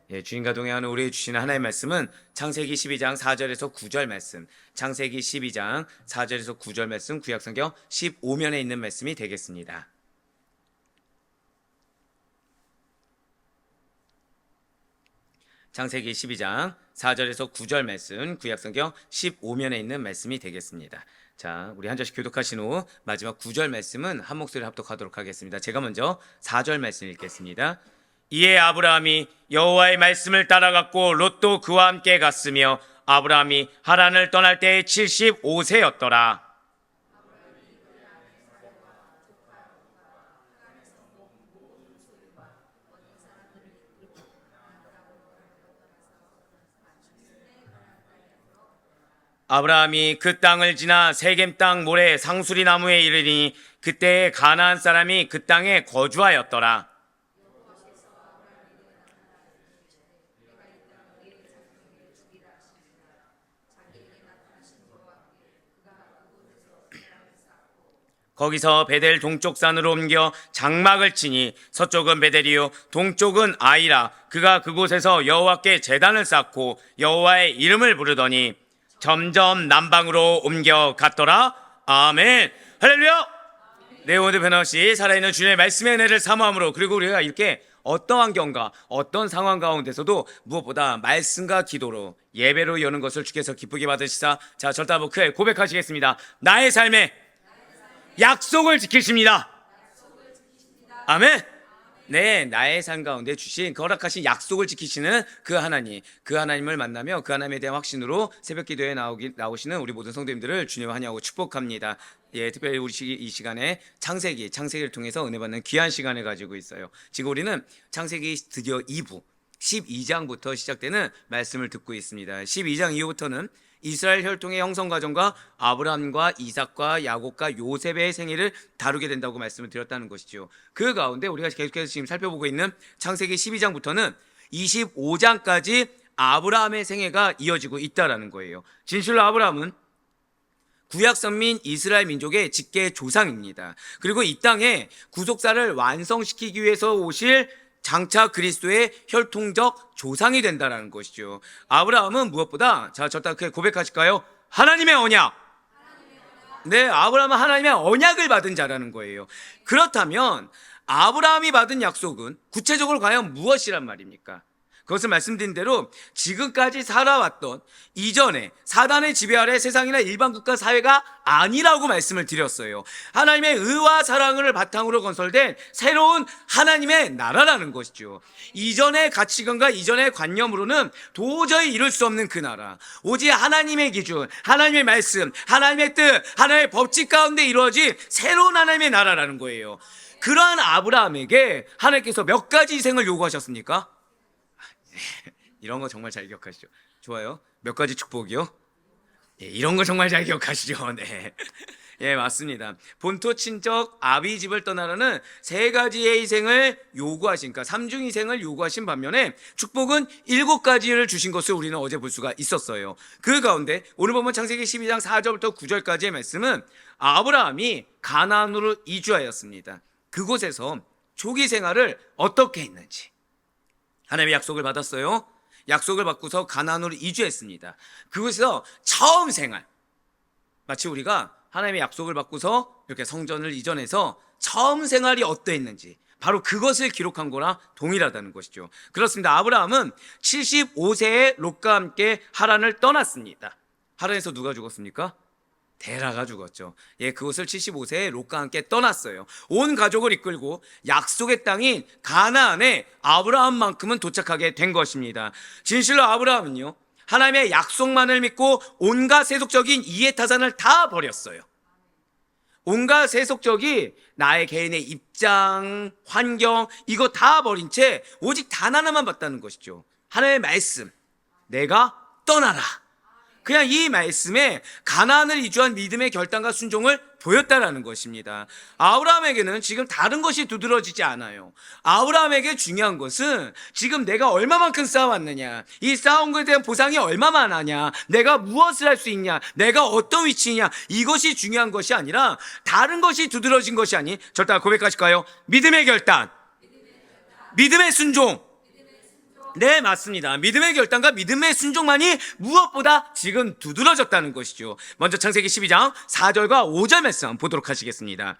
주님과 동행하는 우리에게 주시는 하나님의 말씀은 창세기 12장 4절에서 9절 말씀, 창세기 12장 4절에서 9절 말씀, 구약성경 15면에 있는 말씀이 되겠습니다. 창세기 12장 4절에서 9절 말씀, 구약성경 15면에 있는 말씀이 되겠습니다. 자, 우리 한 절씩 교독하신 후 마지막 9절 말씀은 한 목소리 합독하도록 하겠습니다. 제가 먼저 4절 말씀 읽겠습니다. 이에 아브라함이 여호와의 말씀을 따라갔고 롯도 그와 함께 갔으며 아브라함이 하란을 떠날 때에 75세였더라. 아브라함이 그 땅을 지나 세겜 땅 모래 상수리 나무에 이르니 그때에 가나안 사람이 그 땅에 거주하였더라. 거기서 베델 동쪽 산으로 옮겨 장막을 치니 서쪽은 베델이요 동쪽은 아이라. 그가 그곳에서 여호와께 제단을 쌓고 여호와의 이름을 부르더니 점점 남방으로 옮겨갔더라. 아멘. 할렐루야. 네, 오늘 변함없이 살아있는 주님의 말씀의 은혜를 사모함으로, 그리고 우리가 이렇게 어떤 환경과 어떤 상황 가운데서도 무엇보다 말씀과 기도로 예배로 여는 것을 주께서 기쁘게 받으시사, 자, 절다부크에 고백하시겠습니다. 나의 삶에 약속을 지키십니다. 아멘. 네, 나의 삶 가운데 주신 허락하신 약속을 지키시는 그 하나님, 그 하나님을 만나며 그 하나님에 대한 확신으로 새벽 기도에 나오시는 우리 모든 성도님들을 주님을 환영하고 축복합니다. 예, 특별히 우리 이 시간에 창세기를 통해서 은혜 받는 귀한 시간을 가지고 있어요. 지금 우리는 창세기 드디어 2부 12장부터 시작되는 말씀을 듣고 있습니다. 12장 이후부터는 이스라엘 혈통의 형성 과정과 아브라함과 이삭과 야곱과 요셉의 생애를 다루게 된다고 말씀을 드렸다는 것이죠. 그 가운데 우리가 계속해서 지금 살펴보고 있는 창세기 12장부터는 25장까지 아브라함의 생애가 이어지고 있다라는 거예요. 진실로 아브라함은 구약 선민 이스라엘 민족의 직계 조상입니다. 그리고 이 땅에 구속사를 완성시키기 위해서 오실 장차 그리스도의 혈통적 조상이 된다는 것이죠. 아브라함은 무엇보다, 자, 저따 고백하실까요? 하나님의 언약. 네, 아브라함은 하나님의 언약을 받은 자라는 거예요. 그렇다면 아브라함이 받은 약속은 구체적으로 과연 무엇이란 말입니까? 그것을 말씀드린 대로 지금까지 살아왔던 이전에 사단의 지배 아래 세상이나 일반 국가 사회가 아니라고 말씀을 드렸어요. 하나님의 의와 사랑을 바탕으로 건설된 새로운 하나님의 나라라는 것이죠. 이전의 가치관과 이전의 관념으로는 도저히 이룰 수 없는 그 나라, 오직 하나님의 기준, 하나님의 말씀, 하나님의 뜻, 하나님의 법칙 가운데 이루어진 새로운 하나님의 나라라는 거예요. 그러한 아브라함에게 하나님께서 몇 가지 희생을 요구하셨습니까? 이런 거 정말 잘 기억하시죠? 좋아요. 몇 가지 축복이요? 예, 이런 거 정말 잘 기억하시죠? 네. 예, 맞습니다. 본토 친척 아비 집을 떠나라는 세 가지의 희생을 요구하신, 그러니까 삼중 희생을 요구하신 반면에 축복은 7가지를 주신 것을 우리는 어제 볼 수가 있었어요. 그 가운데 오늘 보면 창세기 12장 4절부터 9절까지의 말씀은 아브라함이 가나안으로 이주하였습니다. 그곳에서 조기 생활을 어떻게 했는지, 하나님의 약속을 받았어요. 약속을 받고서 가나안으로 이주했습니다. 그곳에서 처음 생활, 마치 우리가 하나님의 약속을 받고서 이렇게 성전을 이전해서 처음 생활이 어떠했는지, 바로 그것을 기록한 거랑 동일하다는 것이죠. 그렇습니다. 아브라함은 75세에 롯과 함께 하란을 떠났습니다. 하란에서 누가 죽었습니까? 데라가 죽었죠. 예, 그곳을 75세에 롯과 함께 떠났어요. 온 가족을 이끌고 약속의 땅인 가나안에 아브라함만큼은 도착하게 된 것입니다. 진실로 아브라함은요, 하나님의 약속만을 믿고 온갖 세속적인 이해타산을 다 버렸어요. 온갖 세속적이 나의 개인의 입장, 환경, 이거 다 버린 채 오직 단 하나만 봤다는 것이죠. 하나님의 말씀, 내가 떠나라. 그냥 이 말씀에 가나안을 이주한 믿음의 결단과 순종을 보였다라는 것입니다. 아브라함에게는 지금 다른 것이 두드러지지 않아요. 아브라함에게 중요한 것은 지금 내가 얼마만큼 쌓아왔느냐, 이 쌓아온 것에 대한 보상이 얼마만 하냐, 내가 무엇을 할 수 있냐, 내가 어떤 위치냐, 이것이 중요한 것이 아니라 다른 것이 두드러진 것이 아닌, 절대 고백하실까요? 믿음의 결단, 믿음의 순종, 네, 맞습니다. 믿음의 결단과 믿음의 순종만이 무엇보다 지금 두드러졌다는 것이죠. 먼저 창세기 12장 4절과 5절 말씀 한번 보도록 하시겠습니다.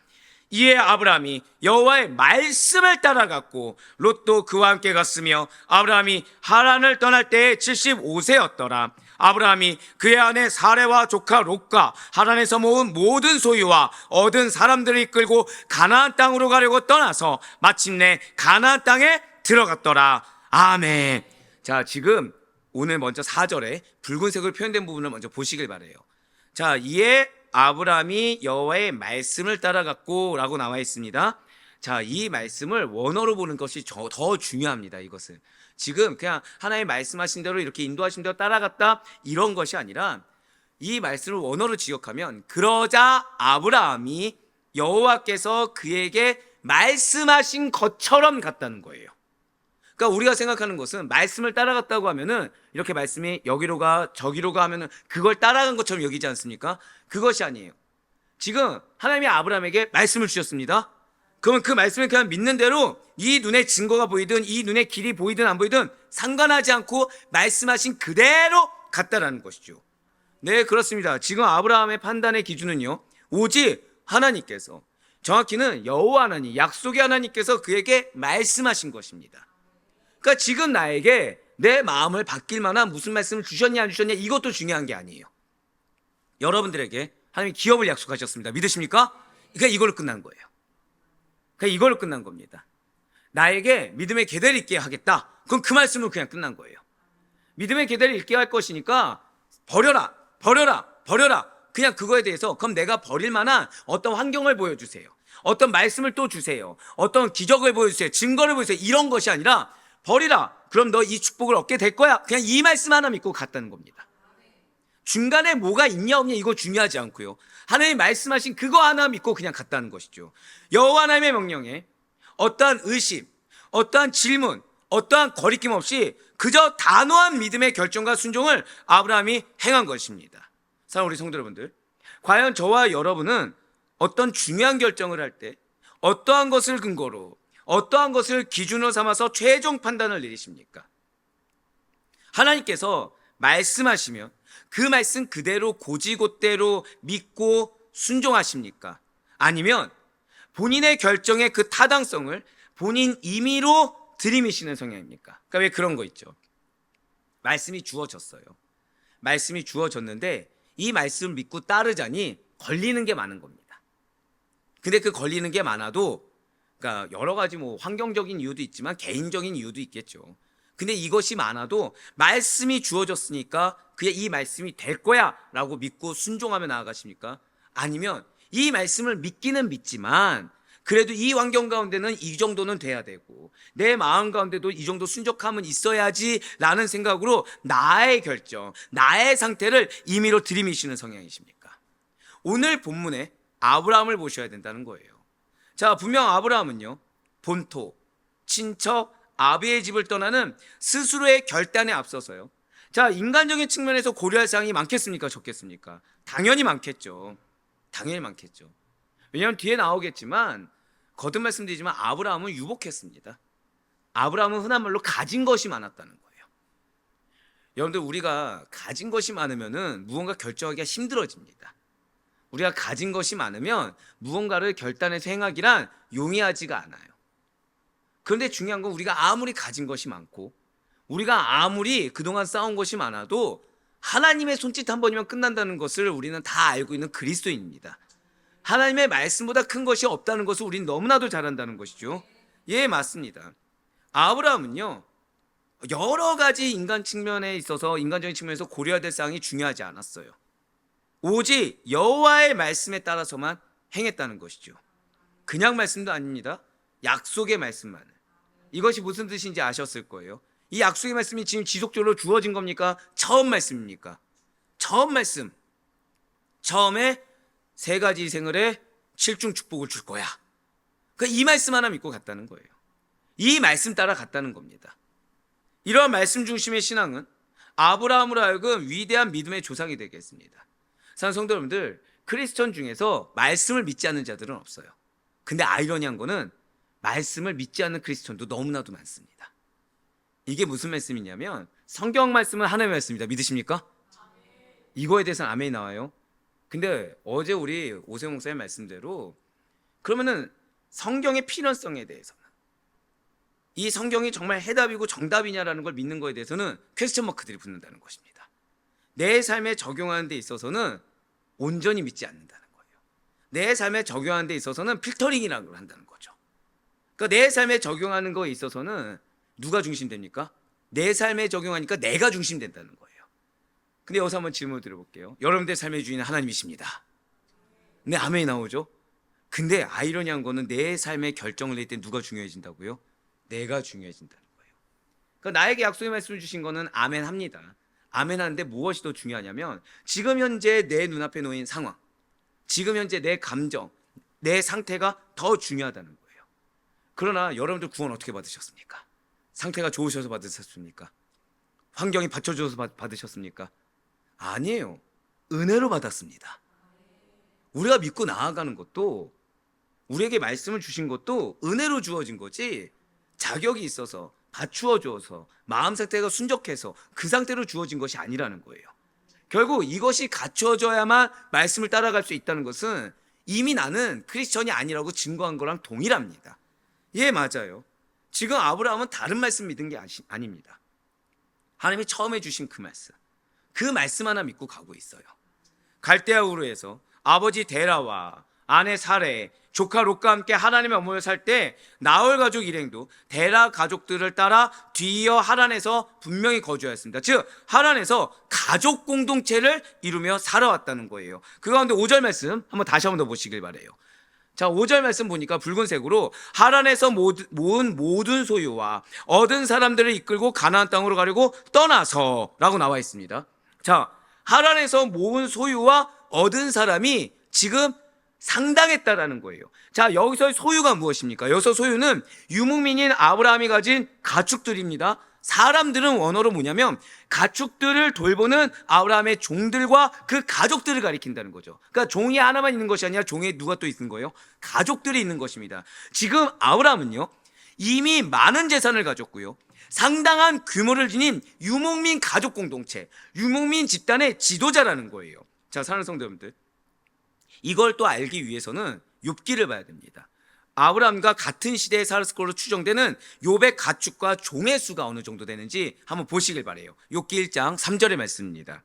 이에 아브라함이 여호와의 말씀을 따라갔고 롯도 그와 함께 갔으며 아브라함이 하란을 떠날 때에 75세였더라. 아브라함이 그의 아내 사레와 조카 롯과 하란에서 모은 모든 소유와 얻은 사람들을 이끌고 가나안 땅으로 가려고 떠나서 마침내 가나안 땅에 들어갔더라. 아멘. 자, 지금 오늘 먼저 4절에 붉은색으로 표현된 부분을 먼저 보시길 바래요. 자, 이에 아브라함이 여호와의 말씀을 따라갔고 라고 나와 있습니다. 자, 이 말씀을 원어로 보는 것이 더 중요합니다. 이것은 지금 그냥 하나님 말씀하신 대로 이렇게 인도하신 대로 따라갔다 이런 것이 아니라 이 말씀을 원어로 지역하면 그러자 아브라함이 여호와께서 그에게 말씀하신 것처럼 갔다는 거예요. 그러니까 우리가 생각하는 것은 말씀을 따라갔다고 하면은 이렇게 말씀이 여기로 가 저기로 가 하면은 그걸 따라간 것처럼 여기지 않습니까? 그것이 아니에요. 지금 하나님이 아브라함에게 말씀을 주셨습니다. 그러면 그 말씀을 그냥 믿는 대로 이 눈에 증거가 보이든 이 눈에 길이 보이든 안 보이든 상관하지 않고 말씀하신 그대로 갔다라는 것이죠. 네, 그렇습니다. 지금 아브라함의 판단의 기준은요, 오직 하나님께서, 정확히는 여호와 하나님, 약속의 하나님께서 그에게 말씀하신 것입니다. 그러니까 지금 나에게 내 마음을 바뀔 만한 무슨 말씀을 주셨냐 안 주셨냐 이것도 중요한 게 아니에요. 여러분들에게 하나님이 기업을 약속하셨습니다. 믿으십니까? 그러니까 이걸로 끝난 거예요. 그러니까 이걸로 끝난 겁니다. 나에게 믿음의 계대를 있게 하겠다. 그럼 그 말씀으로 그냥 끝난 거예요. 믿음의 계대를 있게 할 것이니까 버려라, 버려라, 버려라. 그냥 그거에 대해서 그럼 내가 버릴 만한 어떤 환경을 보여주세요. 어떤 말씀을 또 주세요. 어떤 기적을 보여주세요. 증거를 보여주세요. 이런 것이 아니라 버리라. 그럼 너 이 축복을 얻게 될 거야. 그냥 이 말씀 하나 믿고 갔다는 겁니다. 중간에 뭐가 있냐 없냐 이거 중요하지 않고요. 하나님 말씀하신 그거 하나 믿고 그냥 갔다는 것이죠. 여호와 하나님의 명령에 어떠한 의심, 어떠한 질문, 어떠한 거리낌 없이 그저 단호한 믿음의 결정과 순종을 아브라함이 행한 것입니다. 사랑하는 우리 성도 여러분들, 과연 저와 여러분은 어떤 중요한 결정을 할 때 어떠한 것을 근거로 어떠한 것을 기준으로 삼아서 최종 판단을 내리십니까? 하나님께서 말씀하시면 그 말씀 그대로 고지곳대로 믿고 순종하십니까? 아니면 본인의 결정의 그 타당성을 본인 임의로 들이미시는 성향입니까? 그러니까 왜 그런 거 있죠? 말씀이 주어졌어요. 말씀이 주어졌는데 이 말씀을 믿고 따르자니 걸리는 게 많은 겁니다. 근데 그 걸리는 게 많아도 그러니까 여러 가지 뭐 환경적인 이유도 있지만 개인적인 이유도 있겠죠. 근데 이것이 많아도 말씀이 주어졌으니까 그의 이 말씀이 될 거야 라고 믿고 순종하며 나아가십니까? 아니면 이 말씀을 믿기는 믿지만 그래도 이 환경 가운데는 이 정도는 돼야 되고 내 마음 가운데도 이 정도 순종함은 있어야지 라는 생각으로 나의 결정, 나의 상태를 임의로 들이미시는 성향이십니까? 오늘 본문에 아브라함을 보셔야 된다는 거예요. 자, 분명 아브라함은요, 본토, 친척, 아비의 집을 떠나는 스스로의 결단에 앞서서요. 자, 인간적인 측면에서 고려할 사항이 많겠습니까? 적겠습니까? 당연히 많겠죠. 당연히 많겠죠. 왜냐하면 뒤에 나오겠지만 거듭 말씀드리지만 아브라함은 유복했습니다. 아브라함은 흔한 말로 가진 것이 많았다는 거예요. 여러분들, 우리가 가진 것이 많으면은 무언가 결정하기가 힘들어집니다. 우리가 가진 것이 많으면 무언가를 결단해서 행하기란 용이하지가 않아요. 그런데 중요한 건 우리가 아무리 가진 것이 많고 우리가 아무리 그동안 쌓은 것이 많아도 하나님의 손짓 한 번이면 끝난다는 것을 우리는 다 알고 있는 그리스도인입니다. 하나님의 말씀보다 큰 것이 없다는 것을 우리는 너무나도 잘 안다는 것이죠. 예, 맞습니다. 아브라함은요, 여러 가지 인간 측면에 있어서 인간적인 측면에서 고려해야 될 사항이 중요하지 않았어요. 오직 여호와의 말씀에 따라서만 행했다는 것이죠. 그냥 말씀도 아닙니다. 약속의 말씀만. 이것이 무슨 뜻인지 아셨을 거예요. 이 약속의 말씀이 지금 지속적으로 주어진 겁니까? 처음 말씀입니까? 처음 말씀. 처음에 세 가지 희생을 해 7중 축복을 줄 거야. 이 말씀 하나 믿고 갔다는 거예요. 이 말씀 따라 갔다는 겁니다. 이러한 말씀 중심의 신앙은 아브라함으로 하여금 위대한 믿음의 조상이 되겠습니다. 사랑하는 성도 여러분들, 크리스천 중에서 말씀을 믿지 않는 자들은 없어요. 근데 아이러니한 거는 말씀을 믿지 않는 크리스천도 너무나도 많습니다. 이게 무슨 말씀이냐면 성경 말씀은 하나님의 말씀입니다. 믿으십니까? 이거에 대해서는 아멘이 나와요. 근데 어제 우리 오세훈 목사님 말씀대로 그러면은 성경의 필연성에 대해서는 이 성경이 정말 해답이고 정답이냐라는 걸 믿는 거에 대해서는 퀘스천 마크들이 붙는다는 것입니다. 내 삶에 적용하는 데 있어서는 온전히 믿지 않는다는 거예요. 내 삶에 적용하는 데 있어서는 필터링이라는 걸 한다는 거죠. 그러니까 내 삶에 적용하는 거에 있어서는 누가 중심됩니까? 내 삶에 적용하니까 내가 중심된다는 거예요. 근데 여기서 한번 질문을 드려볼게요. 여러분들 삶의 주인은 하나님이십니다. 네, 아멘이 나오죠? 근데 아이러니한 거는 내 삶에 결정을 낼 때 누가 중요해진다고요? 내가 중요해진다는 거예요. 그러니까 나에게 약속의 말씀을 주신 거는 아멘 합니다. 아멘 하는데 무엇이 더 중요하냐면 지금 현재 내 눈앞에 놓인 상황, 지금 현재 내 감정, 내 상태가 더 중요하다는 거예요. 그러나 여러분들 구원 어떻게 받으셨습니까? 상태가 좋으셔서 받으셨습니까? 환경이 받쳐줘서 받으셨습니까? 아니에요. 은혜로 받았습니다. 우리가 믿고 나아가는 것도 우리에게 말씀을 주신 것도 은혜로 주어진 거지 자격이 있어서 갖추어 주어서 마음 상태가 순적해서 그 상태로 주어진 것이 아니라는 거예요. 결국 이것이 갖추어져야만 말씀을 따라갈 수 있다는 것은 이미 나는 크리스천이 아니라고 증거한 거랑 동일합니다. 예, 맞아요. 지금 아브라함은 다른 말씀 믿은 게 아닙니다. 하나님이 처음에 주신 그 말씀 하나 믿고 가고 있어요. 갈대아 우르에서 아버지 데라와 아내 사레, 조카 롯과 함께 하란에 머물러 살 때 나홀 가족 일행도 데라 가족들을 따라 뒤이어 하란에서 분명히 거주하였습니다. 즉 하란에서 가족 공동체를 이루며 살아왔다는 거예요. 그 가운데 5절 말씀 한번 다시 한번 더 보시길 바래요. 자, 5절 말씀 보니까 붉은색으로 하란에서 모은 모든 소유와 얻은 사람들을 이끌고 가나안 땅으로 가려고 떠나서 라고 나와 있습니다. 자, 하란에서 모은 소유와 얻은 사람이 지금 상당했다라는 거예요. 자, 여기서의 소유가 무엇입니까? 여기서 소유는 유목민인 아브라함이 가진 가축들입니다. 사람들은 원어로 뭐냐면 가축들을 돌보는 아브라함의 종들과 그 가족들을 가리킨다는 거죠. 그러니까 종이 하나만 있는 것이 아니라 종에 누가 또 있는 거예요? 가족들이 있는 것입니다. 지금 아브라함은요 이미 많은 재산을 가졌고요 상당한 규모를 지닌 유목민 가족 공동체, 유목민 집단의 지도자라는 거예요. 자, 사랑하는 성도 여러분들, 이걸 또 알기 위해서는 욥기를 봐야 됩니다. 아브라함과 같은 시대에 살았을 걸로 추정되는 욥의 가축과 종의 수가 어느 정도 되는지 한번 보시길 바래요. 욥기 1장 3절의 말씀입니다.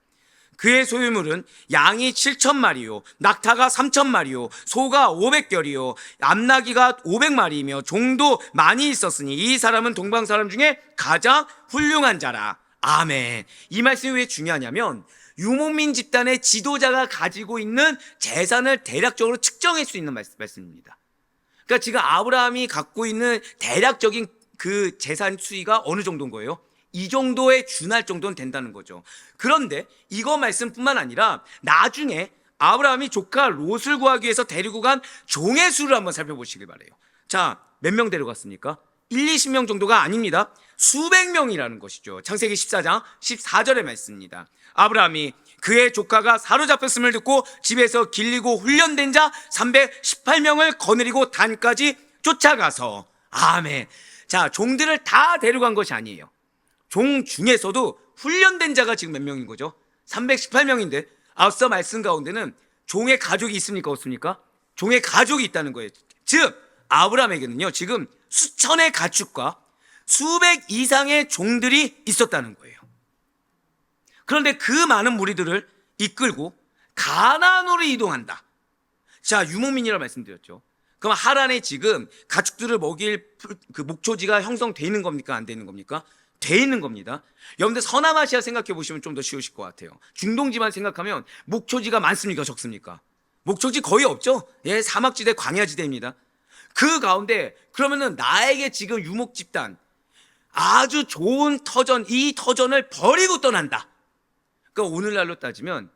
그의 소유물은 양이 7,000마리요 낙타가 3,000마리요 소가 500결이요 암나귀가 500마리이며 종도 많이 있었으니 이 사람은 동방 사람 중에 가장 훌륭한 자라. 아멘. 이 말씀이 왜 중요하냐면 유목민 집단의 지도자가 가지고 있는 재산을 대략적으로 측정할 수 있는 말씀입니다. 그러니까 지금 아브라함이 갖고 있는 대략적인 그 재산 수위가 어느 정도인 거예요? 이 정도에 준할 정도는 된다는 거죠. 그런데 이거 말씀뿐만 아니라 나중에 아브라함이 조카 롯을 구하기 위해서 데리고 간 종의 수를 한번 살펴보시길 바래요. 자, 몇 명 데려갔습니까? 1, 20명 정도가 아닙니다. 수백 명이라는 것이죠. 창세기 14장 14절의 말씀입니다. 아브라함이 그의 조카가 사로잡혔음을 듣고 집에서 길리고 훈련된 자 318명을 거느리고 단까지 쫓아가서 아멘. 자, 종들을 다 데려간 것이 아니에요. 종 중에서도 훈련된 자가 지금 몇 명인 거죠? 318명인데 앞서 말씀 가운데는 종의 가족이 있습니까? 없습니까? 종의 가족이 있다는 거예요. 즉 아브라함에게는요 지금 수천의 가축과 수백 이상의 종들이 있었다는 거예요. 그런데 그 많은 무리들을 이끌고 가나안으로 이동한다. 자, 유목민이라고 말씀드렸죠. 그럼 하란에 지금 가축들을 먹일 그 목초지가 형성되어 있는 겁니까? 안 되는 겁니까? 돼 있는 겁니다. 여러분들 서남아시아 생각해 보시면 좀 더 쉬우실 것 같아요. 중동지만 생각하면 목초지가 많습니까? 적습니까? 목초지 거의 없죠. 예, 사막지대, 광야지대입니다. 그 가운데 그러면은 나에게 지금 유목 집단 아주 좋은 터전, 이 터전을 버리고 떠난다. 그러니까 오늘날로 따지면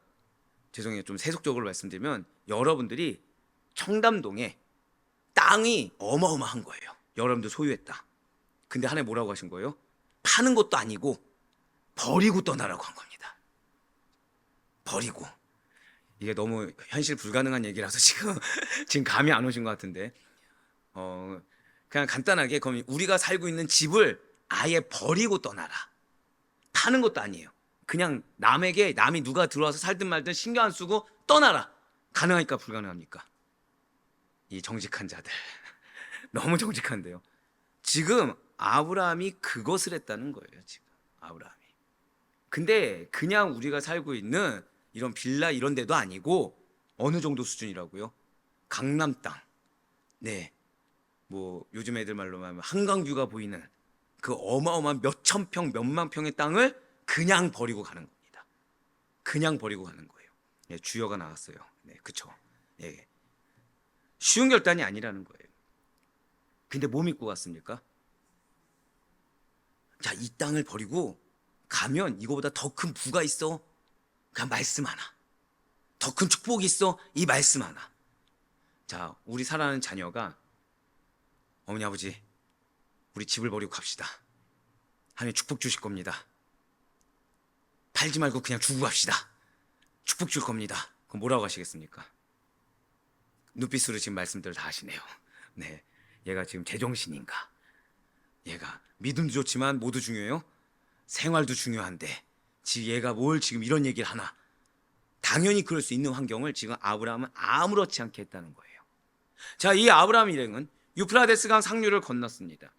죄송해요, 좀 세속적으로 말씀드리면 여러분들이 청담동에 땅이 어마어마한 거예요. 여러분들 소유했다. 근데 하나님 뭐라고 하신 거예요? 파는 것도 아니고 버리고 떠나라고 한 겁니다. 버리고. 이게 너무 현실 불가능한 얘기라서 지금 감이 안 오신 것 같은데 그냥 간단하게 그럼 우리가 살고 있는 집을 아예 버리고 떠나라. 파는 것도 아니에요. 그냥 남에게, 남이 누가 들어와서 살든 말든 신경 안 쓰고 떠나라. 가능하니까 불가능합니까? 이 정직한 자들. 너무 정직한데요. 지금 아브라함이 그것을 했다는 거예요. 지금 아브라함이. 근데 그냥 우리가 살고 있는 이런 빌라 이런 데도 아니고 어느 정도 수준이라고요? 강남 땅. 네. 뭐 요즘 애들 말로 하면 한강뷰가 보이는 그 어마어마한 몇천 평, 몇만 평의 땅을 그냥 버리고 가는 겁니다. 그냥 버리고 가는 거예요. 예, 주여가 나왔어요. 네, 그쵸. 예. 쉬운 결단이 아니라는 거예요. 근데 뭐 믿고 갔습니까? 자, 이 땅을 버리고 가면 이거보다 더 큰 부가 있어. 그냥 말씀 하나. 더 큰 축복이 있어. 이 말씀 하나. 자, 우리 사랑하는 자녀가 어머니 아버지 우리 집을 버리고 갑시다. 하나님 축복 주실 겁니다. 팔지 말고 그냥 주고 갑시다. 축복 줄 겁니다. 그럼 뭐라고 하시겠습니까? 눈빛으로 지금 말씀들을 다 하시네요. 네, 얘가 지금 제정신인가? 얘가 믿음도 좋지만 뭐도 중요해요? 생활도 중요한데 지금 얘가 뭘 지금 이런 얘기를 하나? 당연히 그럴 수 있는 환경을 지금 아브라함은 아무렇지 않게 했다는 거예요. 자, 이 아브라함 일행은 유프라데스강 상류를 건넜습니다.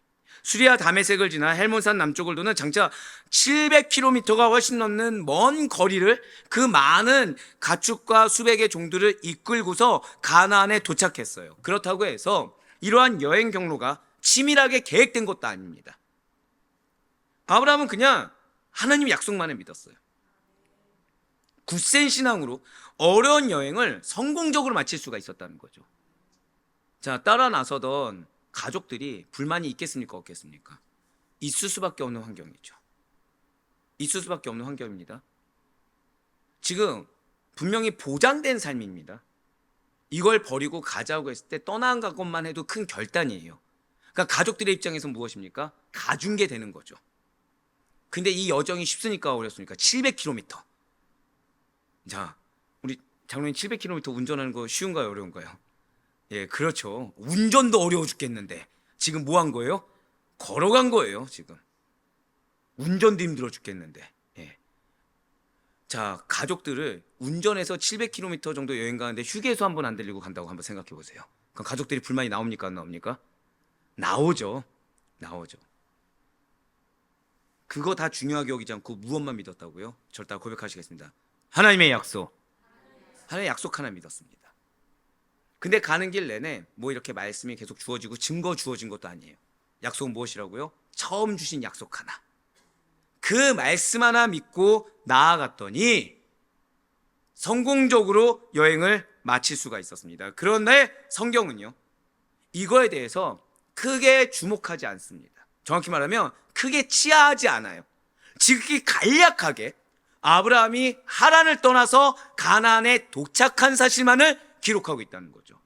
수리아 다메섹을 지나 헬몬산 남쪽을 도는 장차 700km가 훨씬 넘는 먼 거리를 그 많은 가축과 수백의 종들을 이끌고서 가나안에 도착했어요. 그렇다고 해서 이러한 여행 경로가 치밀하게 계획된 것도 아닙니다. 아브라함은 그냥 하나님 약속만을 믿었어요. 굳센 신앙으로 어려운 여행을 성공적으로 마칠 수가 있었다는 거죠. 자, 따라 나서던 가족들이 불만이 있겠습니까? 없겠습니까? 있을 수밖에 없는 환경이죠. 있을 수밖에 없는 환경입니다. 지금 분명히 보장된 삶입니다. 이걸 버리고 가자고 했을 때 떠나간 것만 해도 큰 결단이에요. 그러니까 가족들의 입장에서 무엇입니까? 가준 게 되는 거죠. 근데 이 여정이 쉽습니까? 어렵습니까? 700km. 자, 우리 장로님 700km 운전하는 거 쉬운가요? 어려운가요? 예, 그렇죠. 운전도 어려워 죽겠는데 지금 뭐 한 거예요? 걸어간 거예요. 지금 운전도 힘들어 죽겠는데. 예. 자, 가족들을 운전해서 700km 정도 여행 가는데 휴게소 한 번 안 들리고 간다고 한번 생각해 보세요. 그럼 가족들이 불만이 나옵니까? 안 나옵니까? 나오죠. 나오죠. 그거 다 중요하게 여기지 않고 무엇만 믿었다고요? 절대 고백하시겠습니다. 하나님의 약속. 하나님의 약속 하나 믿었습니다. 근데 가는 길 내내 뭐 이렇게 말씀이 계속 주어지고 증거 주어진 것도 아니에요. 약속은 무엇이라고요? 처음 주신 약속 하나. 그 말씀 하나 믿고 나아갔더니 성공적으로 여행을 마칠 수가 있었습니다. 그런데 성경은요, 이거에 대해서 크게 주목하지 않습니다. 정확히 말하면 크게 치하하지 않아요. 지극히 간략하게 아브라함이 하란을 떠나서 가나안에 도착한 사실만을 기록하고 있다는 거죠.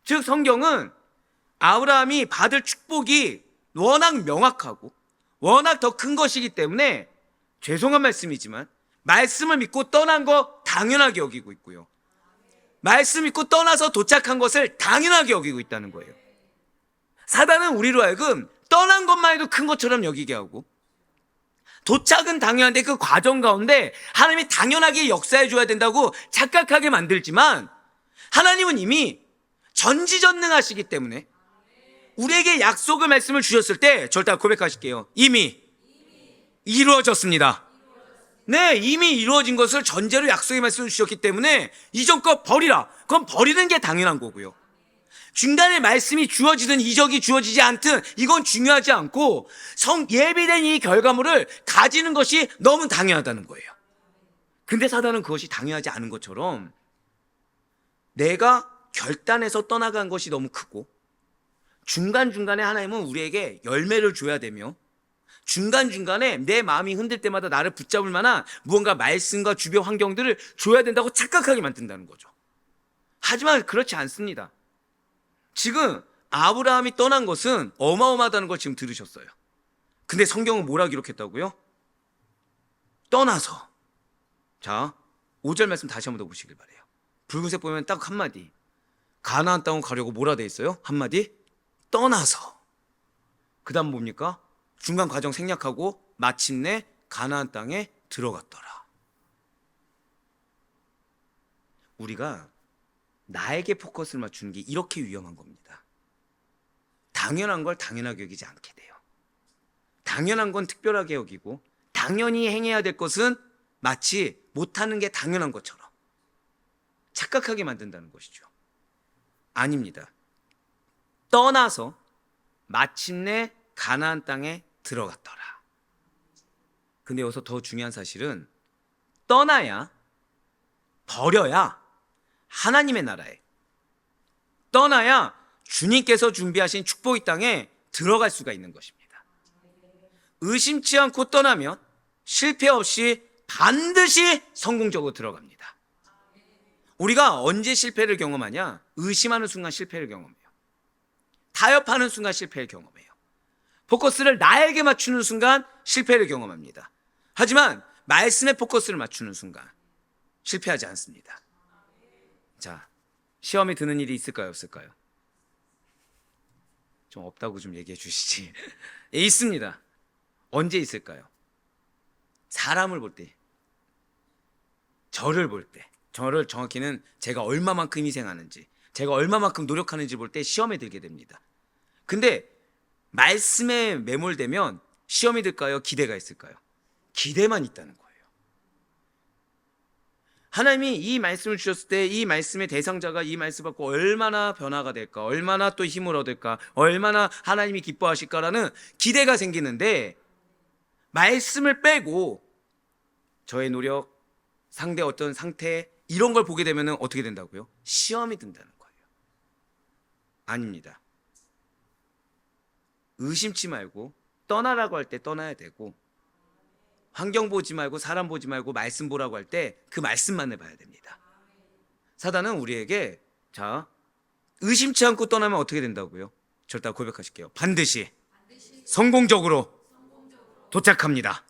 즉 성경은 아브라함이 받을 축복이 워낙 명확하고 워낙 더 큰 것이기 때문에 죄송한 말씀이지만 말씀을 믿고 떠난 거 당연하게 여기고 있고요. 말씀 믿고 떠나서 도착한 것을 당연하게 여기고 있다는 거예요. 사단은 우리로 하여금 떠난 것만 해도 큰 것처럼 여기게 하고 도착은 당연한데 그 과정 가운데 하나님이 당연하게 역사해 줘야 된다고 착각하게 만들지만 하나님은 이미 전지전능하시기 때문에 우리에게 약속의 말씀을 주셨을 때 절대 고백하실게요. 이미 이루어졌습니다. 네, 이미 이루어진 것을 전제로 약속의 말씀을 주셨기 때문에 이전 거 버리라. 그건 버리는 게 당연한 거고요. 중간에 말씀이 주어지든 이적이 주어지지 않든 이건 중요하지 않고 예비된 이 결과물을 가지는 것이 너무 당연하다는 거예요. 근데 사단은 그것이 당연하지 않은 것처럼 내가 결단해서 떠나간 것이 너무 크고 중간중간에 하나님은 우리에게 열매를 줘야 되며 중간중간에 내 마음이 흔들 때마다 나를 붙잡을 만한 무언가 말씀과 주변 환경들을 줘야 된다고 착각하게 만든다는 거죠. 하지만 그렇지 않습니다. 지금 아브라함이 떠난 것은 어마어마하다는 걸 지금 들으셨어요. 근데 성경은 뭐라 기록했다고요? 떠나서. 자, 5절 말씀 다시 한번 더 보시길 바래요. 붉은색 보면 딱 한마디. 가나안 땅을 가려고 뭐라 돼 있어요? 한마디. 떠나서. 그 다음 뭡니까? 중간 과정 생략하고 마침내 가나안 땅에 들어갔더라. 우리가 나에게 포커스를 맞추는 게 이렇게 위험한 겁니다. 당연한 걸 당연하게 여기지 않게 돼요. 당연한 건 특별하게 여기고 당연히 행해야 될 것은 마치 못하는 게 당연한 것처럼 착각하게 만든다는 것이죠. 아닙니다. 떠나서 마침내 가나안 땅에 들어갔더라. 근데 여기서 더 중요한 사실은 떠나야, 버려야 하나님의 나라에, 떠나야 주님께서 준비하신 축복의 땅에 들어갈 수가 있는 것입니다. 의심치 않고 떠나면 실패 없이 반드시 성공적으로 들어갑니다. 우리가 언제 실패를 경험하냐? 의심하는 순간 실패를 경험해요. 타협하는 순간 실패를 경험해요. 포커스를 나에게 맞추는 순간 실패를 경험합니다. 하지만 말씀에 포커스를 맞추는 순간 실패하지 않습니다. 자, 시험에 드는 일이 있을까요? 없을까요? 좀 없다고 좀 얘기해 주시지. 예, 있습니다. 언제 있을까요? 사람을 볼 때, 저를 볼 때, 저를 정확히는 제가 얼마만큼 희생하는지, 제가 얼마만큼 노력하는지 볼 때 시험에 들게 됩니다. 근데 말씀에 매몰되면 시험이 들까요? 기대가 있을까요? 기대만 있다는 거예요. 하나님이 이 말씀을 주셨을 때 이 말씀의 대상자가 이 말씀 받고 얼마나 변화가 될까, 얼마나 또 힘을 얻을까, 얼마나 하나님이 기뻐하실까라는 기대가 생기는데, 말씀을 빼고 저의 노력, 상대 어떤 상태 이런 걸 보게 되면 어떻게 된다고요? 시험이 든다는 거예요. 아닙니다. 의심치 말고 떠나라고 할 때 떠나야 되고, 환경 보지 말고 사람 보지 말고 말씀 보라고 할 때 그 말씀만을 봐야 됩니다. 사단은 우리에게 자, 의심치 않고 떠나면 어떻게 된다고요? 절대 고백하실게요. 반드시 성공적으로 도착합니다.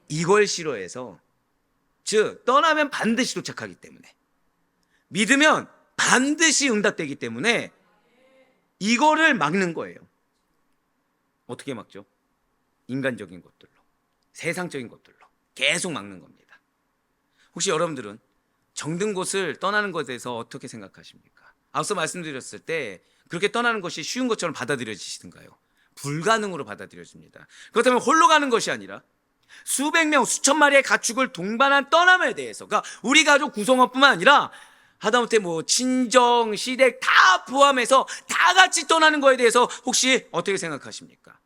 이걸 싫어해서, 즉 떠나면 반드시 도착하기 때문에, 믿으면 반드시 응답되기 때문에 이거를 막는 거예요. 어떻게 막죠? 인간적인 것들로, 세상적인 것들로 계속 막는 겁니다. 혹시 여러분들은 정든 곳을 떠나는 것에 대해서 어떻게 생각하십니까? 앞서 말씀드렸을 때 그렇게 떠나는 것이 쉬운 것처럼 받아들여지시던가요? 불가능으로 받아들여집니다. 그렇다면 홀로 가는 것이 아니라 수백 명, 수천 마리의 가축을 동반한 떠남에 대해서, 그러니까 우리 가족 구성원뿐만 아니라 하다못해 뭐 친정, 시댁 다 포함해서 다 같이 떠나는 거에 대해서 혹시 어떻게 생각하십니까?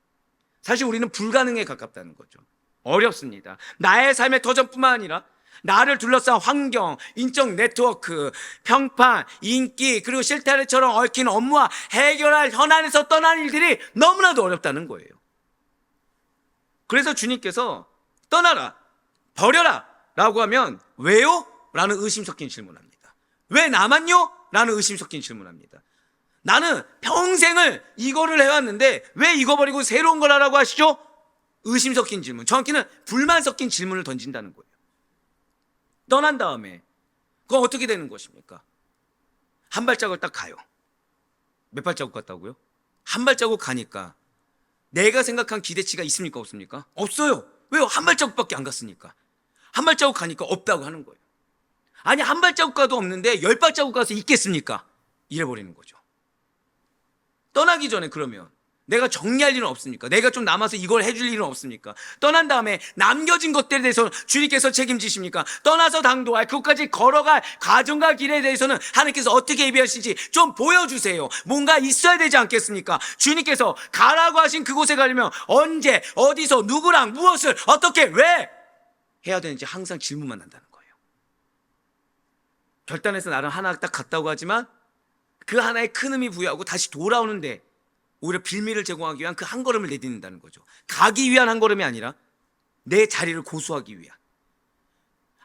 사실 우리는 불가능에 가깝다는 거죠. 어렵습니다. 나의 삶의 터전뿐만 아니라 나를 둘러싼 환경, 인적 네트워크, 평판, 인기, 그리고 실타래처럼 얽힌 업무와 해결할 현안에서 떠나는 일들이 너무나도 어렵다는 거예요. 그래서 주님께서 떠나라, 버려라 라고 하면 왜요? 라는 의심 섞인 질문합니다. 왜 나만요? 라는 의심 섞인 질문합니다. 나는 평생을 이거를 해왔는데 왜 이거 버리고 새로운 걸 하라고 하시죠? 의심 섞인 질문, 정확히는 불만 섞인 질문을 던진다는 거예요. 떠난 다음에 그건 어떻게 되는 것입니까? 한 발자국을 딱 가요. 몇 발자국 갔다고요? 한 발자국 가니까 내가 생각한 기대치가 있습니까? 없습니까? 없어요. 왜요? 한 발자국밖에 안 갔으니까. 한 발자국 가니까 없다고 하는 거예요. 아니, 한 발자국 가도 없는데 10발자국 가서 있겠습니까? 이래버리는 거죠. 떠나기 전에 그러면 내가 정리할 일은 없습니까? 내가 좀 남아서 이걸 해줄 일은 없습니까? 떠난 다음에 남겨진 것들에 대해서 주님께서 책임지십니까? 떠나서 당도할 그것까지 걸어갈 과정과 길에 대해서는 하나님께서 어떻게 예비하시는지 좀 보여주세요. 뭔가 있어야 되지 않겠습니까? 주님께서 가라고 하신 그곳에 가려면 언제, 어디서, 누구랑, 무엇을, 어떻게, 왜 해야 되는지 항상 질문만 한다는 거예요. 결단해서 나를 하나 딱 갔다고 하지만 그 하나에 큰 의미 부여하고 다시 돌아오는데 오히려 빌미를 제공하기 위한 그 한 걸음을 내딛는다는 거죠. 가기 위한 한 걸음이 아니라 내 자리를 고수하기 위한,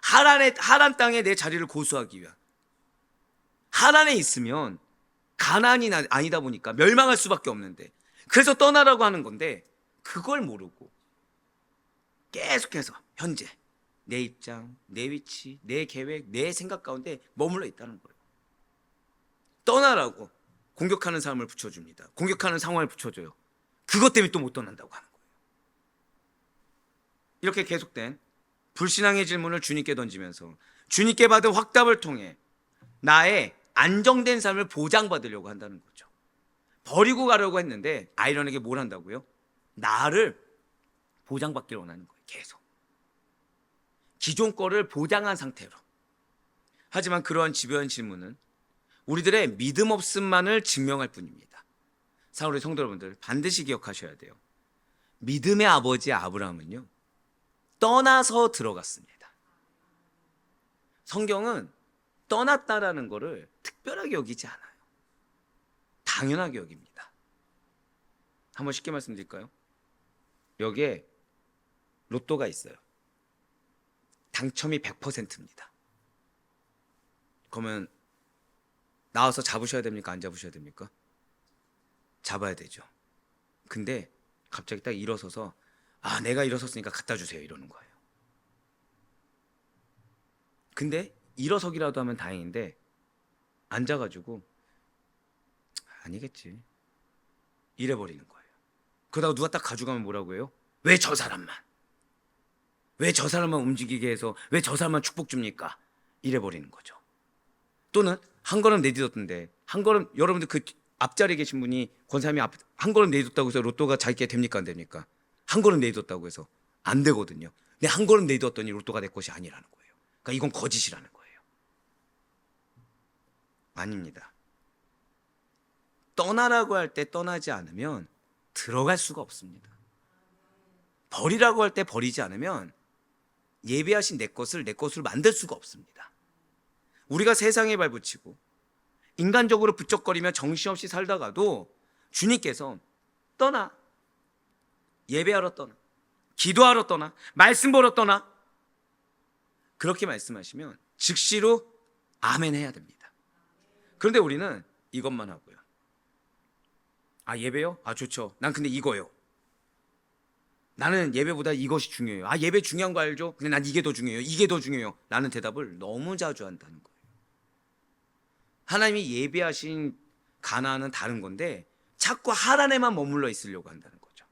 하란 땅에 내 자리를 고수하기 위한. 하란에 있으면 가나안이 아니다 보니까 멸망할 수밖에 없는데, 그래서 떠나라고 하는 건데 그걸 모르고 계속해서 현재 내 입장, 내 위치, 내 계획, 내 생각 가운데 머물러 있다는 거예요. 떠나라고 공격하는 사람을 붙여줍니다. 공격하는 상황을 붙여줘요. 그것 때문에 또 못 떠난다고 하는 거예요. 이렇게 계속된 불신앙의 질문을 주님께 던지면서 주님께 받은 확답을 통해 나의 안정된 삶을 보장받으려고 한다는 거죠. 버리고 가려고 했는데 아이러니하게 뭘 한다고요? 나를 보장받기를 원하는 거예요. 계속 기존 거를 보장한 상태로. 하지만 그러한 집요한 질문은 우리들의 믿음 없음만을 증명할 뿐입니다. 사랑하는 성도 여러분들, 반드시 기억하셔야 돼요. 믿음의 아버지 아브라함은요, 떠나서 들어갔습니다. 성경은 떠났다라는 것을 특별하게 여기지 않아요. 당연하게 여깁니다. 한번 쉽게 말씀드릴까요? 여기에 로또가 있어요. 당첨이 100%입니다. 그러면 나와서 잡으셔야 됩니까? 안 잡으셔야 됩니까? 잡아야 되죠. 근데 갑자기 딱 일어서서 내가 일어섰으니까 갖다 주세요 이러는 거예요. 근데 일어서기라도 하면 다행인데 앉아가지고 아니겠지 이래버리는 거예요. 그러다가 누가 딱 가져가면 뭐라고 해요? 왜 저 사람만? 왜 저 사람만 움직이게 해서 왜 저 사람만 축복 줍니까? 이래버리는 거죠. 또는 한 걸음 내딛었던데 한 걸음, 여러분들 그 앞자리에 계신 분이 권사님이 한 걸음 내딛었다고 해서 로또가 자기께 됩니까 안 됩니까? 한 걸음 내딛었다고 해서 안 되거든요. 근데 한 걸음 내딛었더니 로또가 내 것이 아니라는 거예요. 그러니까 이건 거짓이라는 거예요. 아닙니다. 떠나라고 할 때 떠나지 않으면 들어갈 수가 없습니다. 버리라고 할 때 버리지 않으면 예배하신 내 것을 내 것으로 만들 수가 없습니다. 우리가 세상에 발붙이고 인간적으로 부쩍거리며 정신없이 살다가도 주님께서 떠나, 예배하러 떠나, 기도하러 떠나, 말씀 보러 떠나, 그렇게 말씀하시면 즉시로 아멘 해야 됩니다. 그런데 우리는 이것만 하고요. 예배요? 좋죠. 난 근데 이거요. 나는 예배보다 이것이 중요해요. 예배 중요한 거 알죠? 근데 난 이게 더 중요해요. 이게 더 중요해요. 라는 대답을 너무 자주 한다는 거예요. 하나님이 예배하신 가나안은 다른 건데 자꾸 하나님만 머물러 있으려고 한다는 거죠.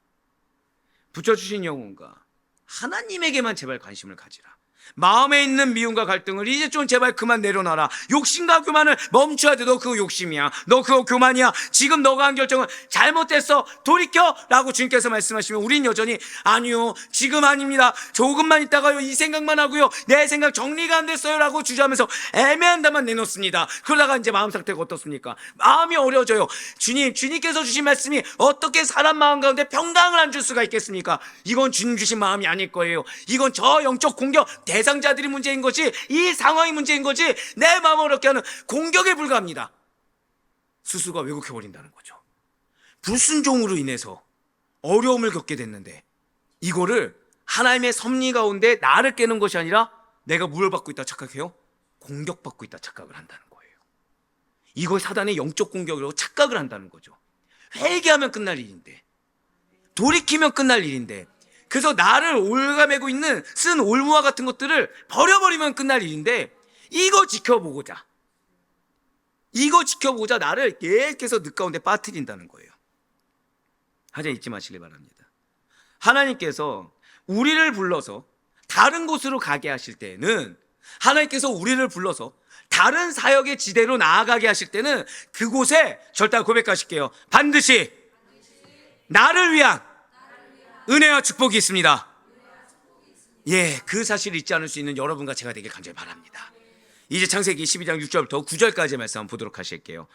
붙여주신 영혼과 하나님에게만 제발 관심을 가지라. 마음에 있는 미움과 갈등을 이제 좀 제발 그만 내려놔라. 욕심과 교만을 멈춰야 돼. 너 그거 욕심이야. 너 그거 교만이야. 지금 너가 한 결정은 잘못됐어. 돌이켜 라고 주님께서 말씀하시면 우린 여전히 아니요, 지금 아닙니다. 조금만 있다가요, 이 생각만 하고요, 내 생각 정리가 안 됐어요 라고 주저하면서 애매한 답만 내놓습니다. 그러다가 이제 마음 상태가 어떻습니까? 마음이 어려워져요. 주님께서 주신 말씀이 어떻게 사람 마음 가운데 평강을 안 줄 수가 있겠습니까? 이건 주님 주신 마음이 아닐 거예요. 이건 저 영적 공격 대상자들이 문제인 거지, 이 상황이 문제인 거지, 내 마음을 어렵게 하는 공격에 불과합니다. 스스로가 왜곡해버린다는 거죠. 불순종으로 인해서 어려움을 겪게 됐는데 이거를 하나님의 섭리 가운데 나를 깨는 것이 아니라 내가 뭘 받고 있다 착각해요? 공격받고 있다 착각을 한다는 거예요. 이걸 사단의 영적 공격이라고 착각을 한다는 거죠. 회개하면 끝날 일인데, 돌이키면 끝날 일인데, 그래서 나를 올가매고 있는 쓴 올무와 같은 것들을 버려버리면 끝날 일인데, 이거 지켜보고자 나를 계속해서 늦가운데 빠뜨린다는 거예요. 하지만 잊지 마시길 바랍니다. 하나님께서 우리를 불러서 다른 곳으로 가게 하실 때는, 하나님께서 우리를 불러서 다른 사역의 지대로 나아가게 하실 때는 그곳에 절대 고백하실게요. 반드시 나를 위한 은혜와 축복이 있습니다. 그 사실을 잊지 않을 수 있는 여러분과 제가 되길 간절히 바랍니다. 이제 창세기 12장 6절부터 9절까지의 말씀 한번 보도록 하실게요.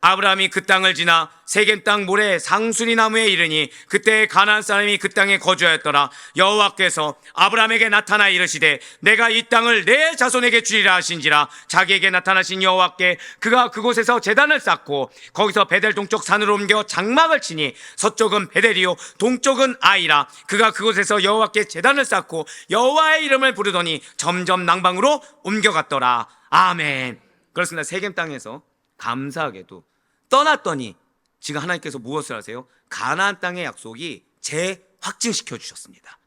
아브라함이 그 땅을 지나 세겜 땅 모래 상수리 나무에 이르니 그때 가나안 사람이 그 땅에 거주하였더라. 여호와께서 아브라함에게 나타나 이르시되 내가 이 땅을 내 자손에게 주리라 하신지라. 자기에게 나타나신 여호와께 그가 그곳에서 제단을 쌓고 거기서 베델 동쪽 산으로 옮겨 장막을 치니 서쪽은 베델이요 동쪽은 아이라. 그가 그곳에서 여호와께 제단을 쌓고 여호와의 이름을 부르더니 점점 낭방으로 옮겨갔더라. 아멘. 그렇습니다. 세겜 땅에서 감사하게도 떠났더니 지금 하나님께서 무엇을 하세요? 가나안 땅의 약속이 재확증시켜 주셨습니다.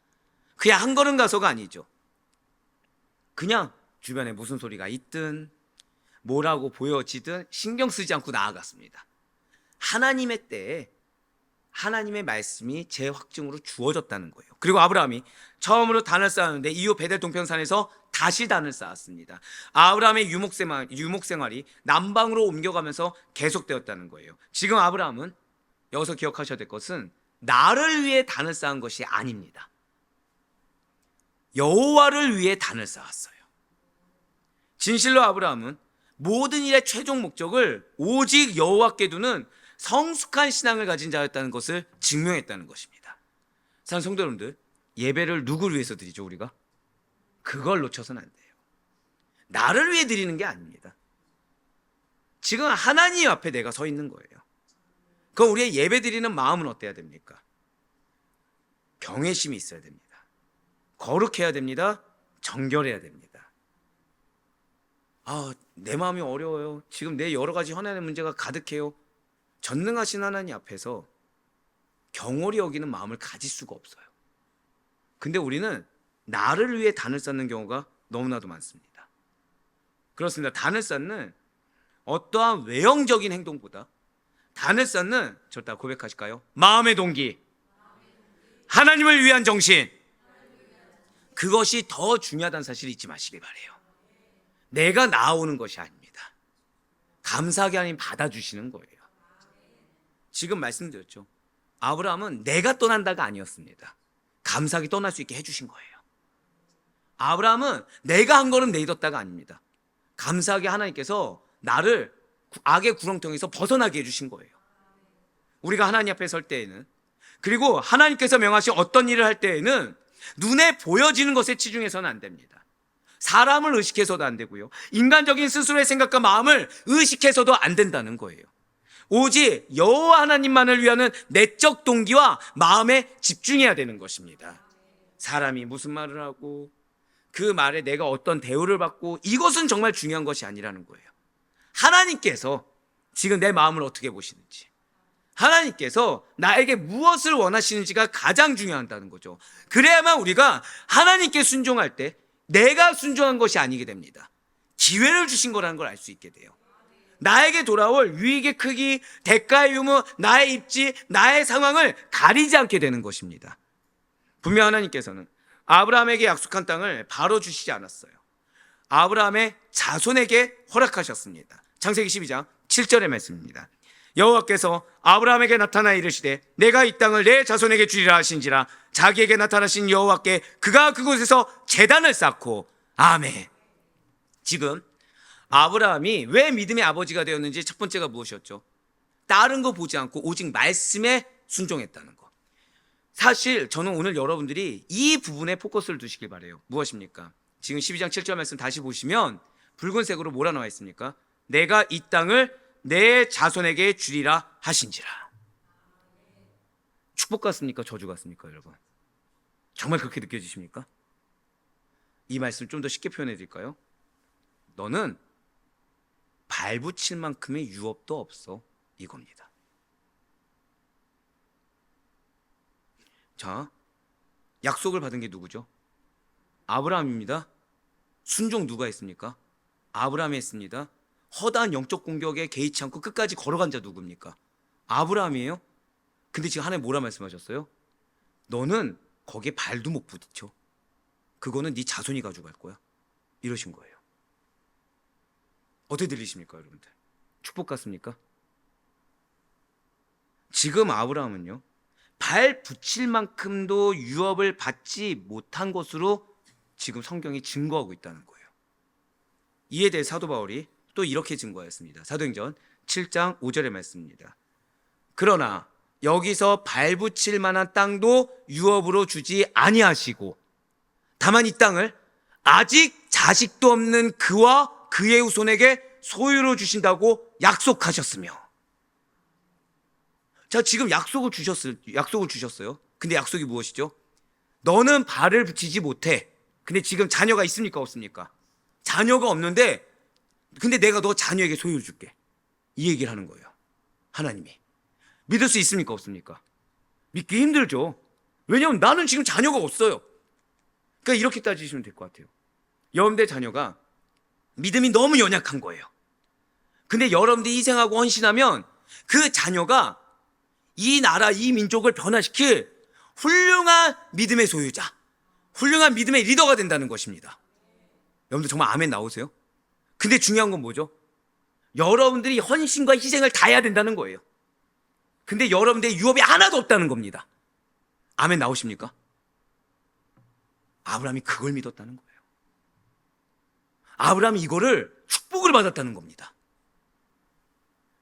그냥 한 걸음 가서가 아니죠. 그냥 주변에 무슨 소리가 있든 뭐라고 보여지든 신경 쓰지 않고 나아갔습니다. 하나님의 때에 하나님의 말씀이 재확증으로 주어졌다는 거예요. 그리고 아브라함이 처음으로 단을 쌓았는데 이후 베델 동평산에서 다시 단을 쌓았습니다. 아브라함의 유목 생활이 남방으로 옮겨가면서 계속되었다는 거예요. 지금 아브라함은 여기서 기억하셔야 될 것은 나를 위해 단을 쌓은 것이 아닙니다. 여호와를 위해 단을 쌓았어요. 진실로 아브라함은 모든 일의 최종 목적을 오직 여호와께 두는 성숙한 신앙을 가진 자였다는 것을 증명했다는 것입니다. 사랑하는 성도 여러분들, 예배를 누구를 위해서 드리죠? 우리가 그걸 놓쳐서는 안 돼요. 나를 위해 드리는 게 아닙니다. 지금 하나님 앞에 내가 서 있는 거예요. 그럼 우리의 예배 드리는 마음은 어때야 됩니까? 경외심이 있어야 됩니다. 거룩해야 됩니다. 정결해야 됩니다. 내 마음이 어려워요. 지금 내 여러 가지 현안의 문제가 가득해요. 전능하신 하나님 앞에서 경홀히 여기는 마음을 가질 수가 없어요. 근데 우리는 나를 위해 단을 쌓는 경우가 너무나도 많습니다. 그렇습니다. 단을 쌓는 어떠한 외형적인 행동보다 단을 쌓는, 저다 고백하실까요? 마음의 동기, 하나님을 위한 정신, 그것이 더 중요하다는 사실을 잊지 마시길 바래요. 내가 나오는 것이 아닙니다. 감사하게 하나님 받아주시는 거예요. 지금 말씀드렸죠. 아브라함은 내가 떠난다가 아니었습니다. 감사하게 떠날 수 있게 해주신 거예요. 아브라함은 내가 한 걸음 내딛었다가 아닙니다. 감사하게 하나님께서 나를 악의 구렁텅이에서 벗어나게 해주신 거예요. 우리가 하나님 앞에 설 때에는, 그리고 하나님께서 명하신 어떤 일을 할 때에는 눈에 보여지는 것에 치중해서는 안 됩니다. 사람을 의식해서도 안 되고요, 인간적인 스스로의 생각과 마음을 의식해서도 안 된다는 거예요. 오직 여호와 하나님만을 위하는 내적 동기와 마음에 집중해야 되는 것입니다. 사람이 무슨 말을 하고 그 말에 내가 어떤 대우를 받고, 이것은 정말 중요한 것이 아니라는 거예요. 하나님께서 지금 내 마음을 어떻게 보시는지, 하나님께서 나에게 무엇을 원하시는지가 가장 중요하다는 거죠. 그래야만 우리가 하나님께 순종할 때 내가 순종한 것이 아니게 됩니다. 기회를 주신 거라는 걸 알 수 있게 돼요. 나에게 돌아올 유익의 크기, 대가의 유무, 나의 입지, 나의 상황을 가리지 않게 되는 것입니다. 분명 하나님께서는 아브라함에게 약속한 땅을 바로 주시지 않았어요. 아브라함의 자손에게 허락하셨습니다. 창세기 12장 7절의 말씀입니다. 여호와께서 아브라함에게 나타나 이르시되 내가 이 땅을 내 자손에게 주리라 하신지라. 자기에게 나타나신 여호와께 그가 그곳에서 제단을 쌓고. 아멘. 지금 아브라함이 왜 믿음의 아버지가 되었는지 첫 번째가 무엇이었죠? 다른 거 보지 않고 오직 말씀에 순종했다는 거. 사실 저는 오늘 여러분들이 이 부분에 포커스를 두시길 바래요. 무엇입니까? 지금 12장 7절 말씀 다시 보시면 붉은색으로 뭐라 나와 있습니까? 내가 이 땅을 내 자손에게 주리라 하신지라. 축복 같습니까? 저주 같습니까, 여러분? 정말 그렇게 느껴지십니까? 이 말씀 좀 더 쉽게 표현해 드릴까요? 너는 발붙일 만큼의 유업도 없어, 이겁니다. 자, 약속을 받은 게 누구죠? 아브라함입니다. 순종 누가 했습니까? 아브라함이 했습니다. 허다한 영적 공격에 개의치 않고 끝까지 걸어간 자 누굽니까? 아브라함이에요. 근데 지금 하나님 뭐라 말씀하셨어요? 너는 거기에 발도 못 부딪혀. 그거는 네 자손이 가져갈 거야. 이러신 거예요. 어떻게 들리십니까, 여러분들? 축복 같습니까? 지금 아브라함은요, 발 붙일 만큼도 유업을 받지 못한 것으로 지금 성경이 증거하고 있다는 거예요. 이에 대해 사도 바울이 또 이렇게 증거하였습니다. 사도행전 7장 5절의 말씀입니다. 그러나 여기서 발붙일 만한 땅도 유업으로 주지 아니하시고 다만 이 땅을 아직 자식도 없는 그와 그의 후손에게 소유로 주신다고 약속하셨으며. 자, 지금 약속을 주셨어요. 근데 약속이 무엇이죠? 너는 발을 붙이지 못해. 근데 지금 자녀가 있습니까, 없습니까? 자녀가 없는데, 근데 내가 너 자녀에게 소유를 줄게. 이 얘기를 하는 거예요, 하나님이. 믿을 수 있습니까, 없습니까? 믿기 힘들죠. 왜냐하면 나는 지금 자녀가 없어요. 그러니까 이렇게 따지시면 될 것 같아요. 여러분들 자녀가 믿음이 너무 연약한 거예요. 근데 여러분들이 희생하고 헌신하면 그 자녀가 이 나라, 이 민족을 변화시킬 훌륭한 믿음의 소유자, 훌륭한 믿음의 리더가 된다는 것입니다. 여러분들 정말 아멘 나오세요? 근데 중요한 건 뭐죠? 여러분들이 헌신과 희생을 다 해야 된다는 거예요. 근데 여러분들의 유업이 하나도 없다는 겁니다. 아멘 나오십니까? 아브라함이 그걸 믿었다는 거예요. 아브라함이 이거를 축복을 받았다는 겁니다.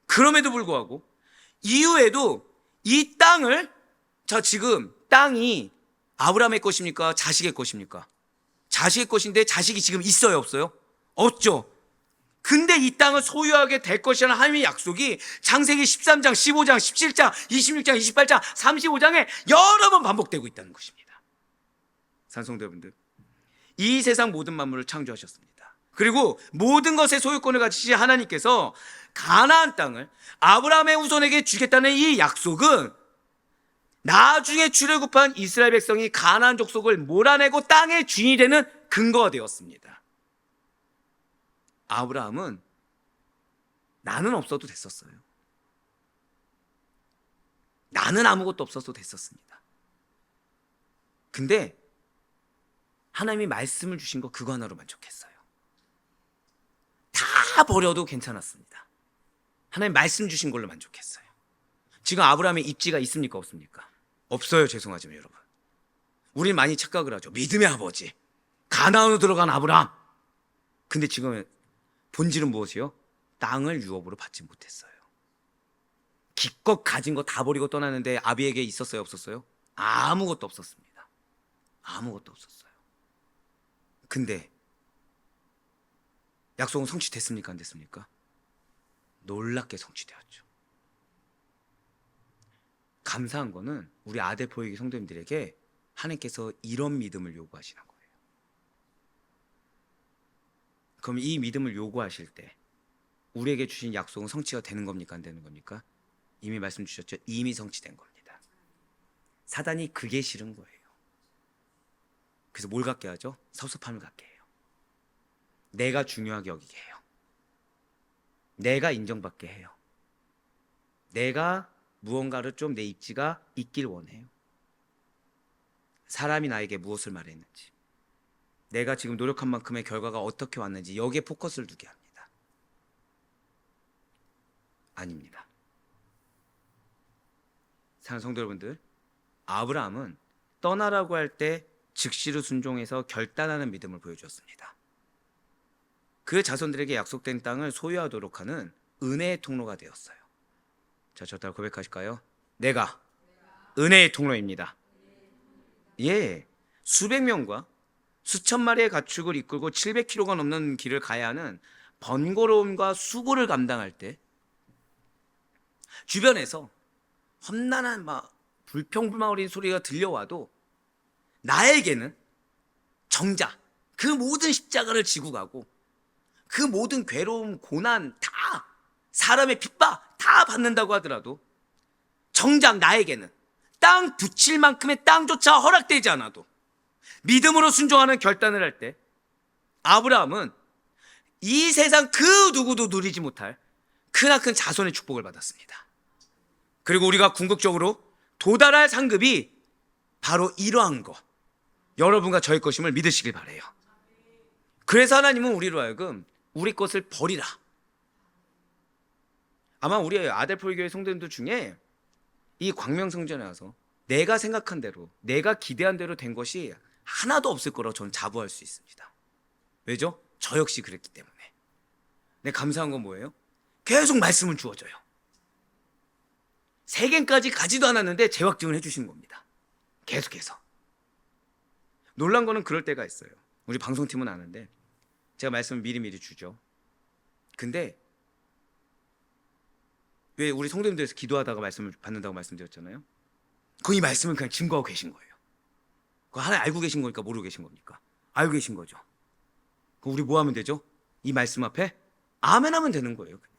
그럼에도 불구하고 이후에도 이 땅을, 자, 지금 땅이 아브라함의 것입니까? 자식의 것입니까? 자식의 것인데 자식이 지금 있어요, 없어요? 없죠. 근데 이 땅을 소유하게 될 것이라는 하나님의 약속이 창세기 13장, 15장, 17장, 26장, 28장, 35장에 여러 번 반복되고 있다는 것입니다. 산성도여러분들, 이 세상 모든 만물을 창조하셨습니다. 그리고 모든 것의 소유권을 가지신 하나님께서 가나안 땅을 아브라함의 후손에게 주겠다는 이 약속은 나중에 출애굽한 이스라엘 백성이 가나안 족속을 몰아내고 땅의 주인이 되는 근거가 되었습니다. 아브라함은 나는 없어도 됐었어요. 나는 아무것도 없어도 됐었습니다. 근데 하나님이 말씀을 주신 거 그거 하나로 만족했어요. 다 버려도 괜찮았습니다. 하나님 말씀 주신 걸로 만족했어요. 지금 아브라함의 입지가 있습니까, 없습니까? 없어요. 죄송하지만 여러분, 우린 많이 착각을 하죠. 믿음의 아버지, 가나안으로 들어간 아브라함. 근데 지금 본질은 무엇이요? 땅을 유업으로 받지 못했어요. 기껏 가진 거 다 버리고 떠나는데 아비에게 있었어요, 없었어요? 아무것도 없었습니다. 아무것도 없었어요. 근데 약속은 성취됐습니까, 안 됐습니까? 놀랍게 성취되었죠. 감사한 거는 우리 아델포이기 성도님들에게 하나님께서 이런 믿음을 요구하시는 거예요. 그럼 이 믿음을 요구하실 때 우리에게 주신 약속은 성취가 되는 겁니까, 안 되는 겁니까? 이미 말씀 주셨죠. 이미 성취된 겁니다. 사단이 그게 싫은 거예요. 그래서 뭘 갖게 하죠? 섭섭함을 갖게 해요. 내가 중요하게 여기게 해요. 내가 인정받게 해요. 내가 무언가를 좀 내 입지가 있길 원해요. 사람이 나에게 무엇을 말했는지, 내가 지금 노력한 만큼의 결과가 어떻게 왔는지 여기에 포커스를 두게 합니다. 아닙니다. 사랑하는 성도 여러분들, 아브라함은 떠나라고 할 때 즉시로 순종해서 결단하는 믿음을 보여주었습니다. 그 자손들에게 약속된 땅을 소유하도록 하는 은혜의 통로가 되었어요. 자, 저 따라 고백하실까요? 내가 은혜의 통로입니다. 예, 수백 명과 수천 마리의 가축을 이끌고 700km가 넘는 길을 가야 하는 번거로움과 수고를 감당할 때 주변에서 험난한 불평불만거리는 소리가 들려와도 나에게는 정작 그 모든 십자가를 지고 가고 그 모든 괴로움, 고난 다, 사람의 핍박 다 받는다고 하더라도 정작 나에게는 땅 붙일 만큼의 땅조차 허락되지 않아도 믿음으로 순종하는 결단을 할 때 아브라함은 이 세상 그 누구도 누리지 못할 크나큰 자손의 축복을 받았습니다. 그리고 우리가 궁극적으로 도달할 상급이 바로 이러한 것, 여러분과 저의 것임을 믿으시길 바라요. 그래서 하나님은 우리로 하여금 우리 것을 버리라. 아마 우리 아델포이교회 성도님들 중에 이 광명성전에 와서 내가 생각한 대로, 내가 기대한 대로 된 것이 하나도 없을 거라고 저는 자부할 수 있습니다. 왜죠? 저 역시 그랬기 때문에. 근데 감사한 건 뭐예요? 계속 말씀을 주어줘요. 세겜까지 가지도 않았는데 재확증을 해주신 겁니다. 계속해서. 놀란 거는 그럴 때가 있어요. 우리 방송팀은 아는데 제가 말씀을 미리미리 주죠. 근데 왜 우리 성도님들에서 기도하다가 말씀을 받는다고 말씀드렸잖아요. 이 말씀을 그냥 증거하고 계신 거예요. 그거 하나 알고 계신 거니까 모르고 계신 겁니까? 알고 계신 거죠. 그럼 우리 뭐 하면 되죠? 이 말씀 앞에 아멘 하면 되는 거예요. 그냥.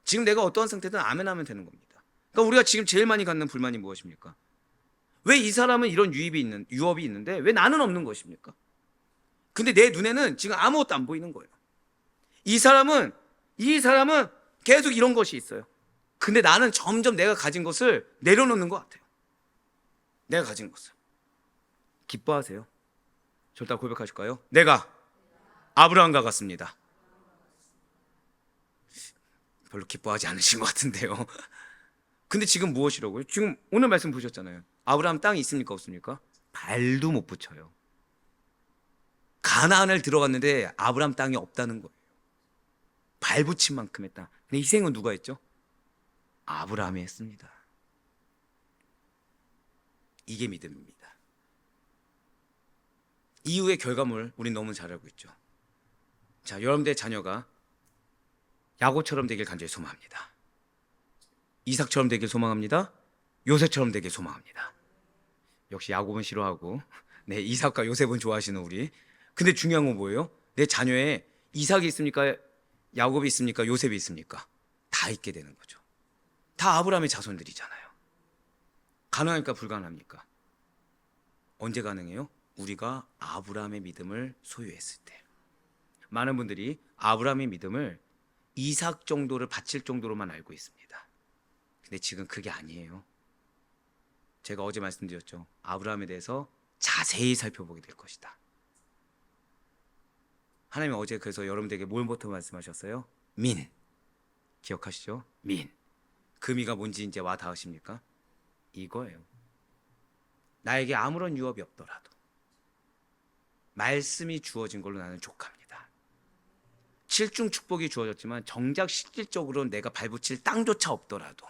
지금 내가 어떠한 상태든 아멘 하면 되는 겁니다. 그러니까 우리가 지금 제일 많이 갖는 불만이 무엇입니까? 왜 이 사람은 이런 유업이 있는데 왜 나는 없는 것입니까? 근데 내 눈에는 지금 아무것도 안 보이는 거예요. 이 사람은 계속 이런 것이 있어요. 근데 나는 점점 내가 가진 것을 내려놓는 것 같아요. 내가 가진 것을. 기뻐하세요? 절대 고백하실까요? 내가 아브라함과 같습니다. 별로 기뻐하지 않으신 것 같은데요. 근데 지금 무엇이라고요? 지금 오늘 말씀 보셨잖아요. 아브라함 땅이 있습니까 없습니까? 발도 못 붙여요. 가나안을 들어갔는데 아브라함 땅이 없다는 거예요. 발 붙인 만큼 했다. 근데 희생은 누가 했죠? 아브라함이 했습니다. 이게 믿음입니다. 이후의 결과물 우린 너무 잘 알고 있죠. 자, 여러분들의 자녀가 야곱처럼 되길 간절히 소망합니다. 이삭처럼 되길 소망합니다. 요셉처럼 되길 소망합니다. 역시 야곱은 싫어하고 네, 이삭과 요셉은 좋아하시는 우리. 근데 중요한 건 뭐예요? 내 자녀에 이삭이 있습니까? 야곱이 있습니까? 요셉이 있습니까? 다 있게 되는 거죠. 다 아브라함의 자손들이잖아요. 가능합니까? 불가능합니까? 언제 가능해요? 우리가 아브라함의 믿음을 소유했을 때. 많은 분들이 아브라함의 믿음을 이삭 정도를 바칠 정도로만 알고 있습니다. 근데 지금 그게 아니에요. 제가 어제 말씀드렸죠. 아브라함에 대해서 자세히 살펴보게 될 것이다. 하나님이 어제 그래서 여러분들에게 뭘부터 말씀하셨어요? 민. 기억하시죠? 민. 그 미가 뭔지 이제 와 닿으십니까? 이거예요. 나에게 아무런 유업이 없더라도 말씀이 주어진 걸로 나는 족합니다. 7중 축복이 주어졌지만 정작 실질적으로 내가 발붙일 땅조차 없더라도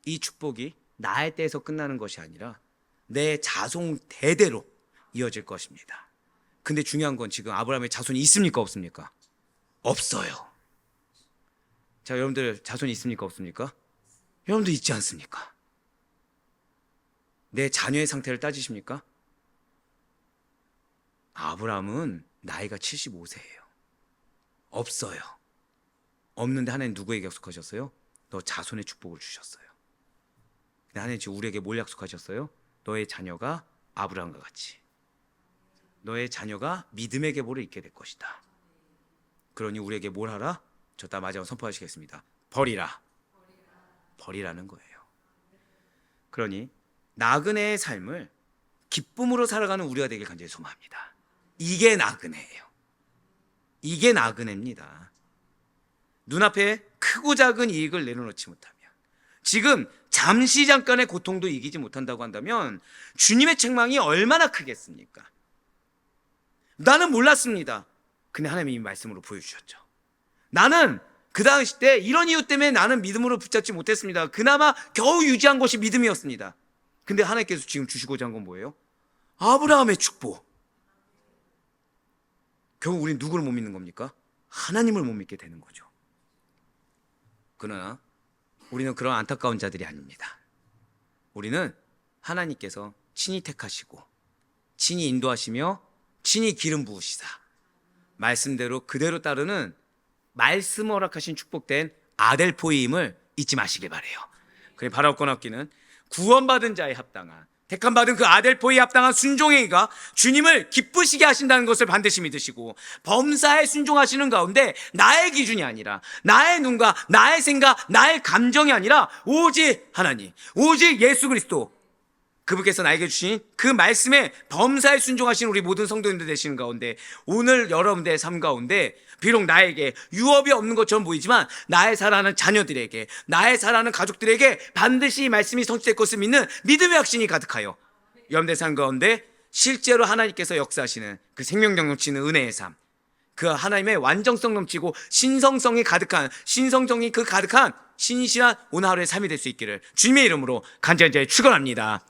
이 축복이 나의 때에서 끝나는 것이 아니라 내 자손 대대로 이어질 것입니다. 근데 중요한 건 지금 아브라함의 자손이 있습니까 없습니까? 없어요. 자, 여러분들 자손이 있습니까 없습니까? 여러분들 있지 않습니까? 내 자녀의 상태를 따지십니까? 아브라함은 나이가 75세예요. 없어요. 없는데 하나님 누구에게 약속하셨어요? 너 자손의 축복을 주셨어요. 근데 하나님 지금 우리에게 뭘 약속하셨어요? 너의 자녀가 아브라함과 같이 너의 자녀가 믿음의 계보를 잇게 될 것이다. 그러니 우리에게 뭘 하라? 저 다 마지막으로 선포하시겠습니다. 버리라. 버리라는 거예요. 그러니 나그네의 삶을 기쁨으로 살아가는 우리가 되길 간절히 소망합니다. 이게 나그네예요. 이게 나그네입니다. 눈앞에 크고 작은 이익을 내려놓지 못하며 지금 잠시 잠깐의 고통도 이기지 못한다고 한다면 주님의 책망이 얼마나 크겠습니까? 나는 몰랐습니다. 근데 하나님이 이 말씀으로 보여주셨죠. 나는 그 당시 때 이런 이유 때문에 나는 믿음으로 붙잡지 못했습니다. 그나마 겨우 유지한 것이 믿음이었습니다. 근데 하나님께서 지금 주시고자 한 건 뭐예요? 아브라함의 축복. 결국 우리는 누구를 못 믿는 겁니까? 하나님을 못 믿게 되는 거죠. 그러나 우리는 그런 안타까운 자들이 아닙니다. 우리는 하나님께서 친히 택하시고 친히 인도하시며 친히 기름 부으시사 말씀대로 그대로 따르는 말씀 허락하신 축복된 아델포이임을 잊지 마시길 바래요. 그래 바로 권합기는 구원받은 자에 합당한 택함받은 그 아델포이에 합당한 순종행위가 주님을 기쁘시게 하신다는 것을 반드시 믿으시고 범사에 순종하시는 가운데 나의 기준이 아니라 나의 눈과 나의 생각, 나의 감정이 아니라 오직 하나님, 오직 예수 그리스도 그분께서 나에게 주신 그 말씀에 범사에 순종하신 우리 모든 성도님들 되시는 가운데 오늘 여러분들의 삶 가운데 비록 나에게 유업이 없는 것처럼 보이지만 나의 사랑하는 자녀들에게 나의 사랑하는 가족들에게 반드시 이 말씀이 성취될 것을 믿는 믿음의 확신이 가득하여 여러분들의 삶 가운데 실제로 하나님께서 역사하시는 그 생명력 넘치는 은혜의 삶, 그 하나님의 완전성 넘치고 신성성이 가득한 신성성이 그 가득한 신실한 오늘 하루의 삶이 될 수 있기를 주님의 이름으로 간절히 축원합니다.